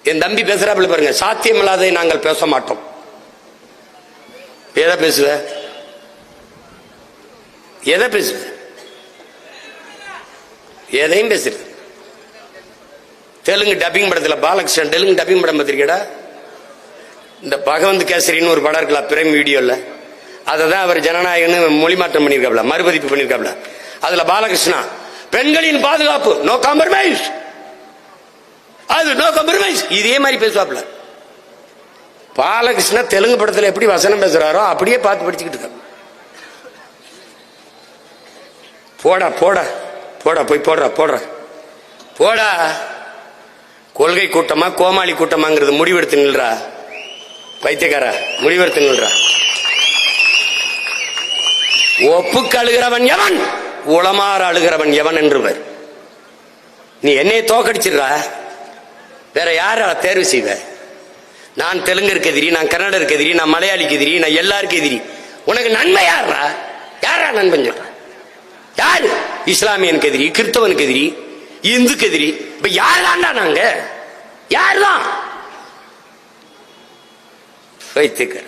என் தம்பி பேசுறாப்புல பாருங்க, சாத்தியமில்லாததை நாங்கள் பேச மாட்டோம். எதை பேசுவ? எதை பேசுவ? எதையும் பேசுற. தெலுங்கு டப்பிங் படத்துல பாலகிருஷ்ணன் தெலுங்கு டப்பிங் படம் பார்த்திருக்கடா? இந்த பகவந்த் கேசரின்னு ஒரு படம் இருக்கலாம் பிரைம் வீடியோல. அதை தான் அவர் ஜனநாயகன்னு மொழி மாற்றம் பண்ணியிருக்காப்ல, மறுபதிப்பு பண்ணியிருக்காப்ல. அதுல பாலகிருஷ்ணா பெண்களின் பாதுகாப்பு நோ காம்ப்ரமைஸ், அது நோ காம்ப்ரமைஸ், இதே மாதிரி பேசுவாப்ல. பாலகிருஷ்ணா தெலுங்கு படத்துல எப்படி வசனம் பேசுறாரோ அப்படியே பார்த்து படிச்சுக்கிட்டு இருக்க. போடா போடா போடா, போய் போடுற போடுற போடா. கொள்கை கூட்டமா கோமாளி கூட்டமாங்கிறது முடிவெடுத்து நில்றா பைத்தியக்கார, முடிவெடுத்து நில்றா. ஒப்புக்கு அழுகிறவன் எவன், உளமாற அழுகிறவன் எவன் என்றுவர். நீ என்னைய தோக்கடிச்சிடுறா, வேற யார தேர்வு செய்வ? நான் தெலுங்கருக்கு எதிரி, நான் கன்னடருக்கு எதிரி, நான் மலையாளிக்கு எதிரி, நான் எல்லாருக்கும் எதிரி. உனக்கு நன்மை யாரா? யாரா நண்பன் சொல்ற? யாரு? இஸ்லாமியனுக்கு எதிரி, கிறிஸ்தவனுக்கு எதிரி, இந்துக்கு எதிரி. இப்ப யாருதான்டா நாங்க? யாருதான்? வைத்துக்க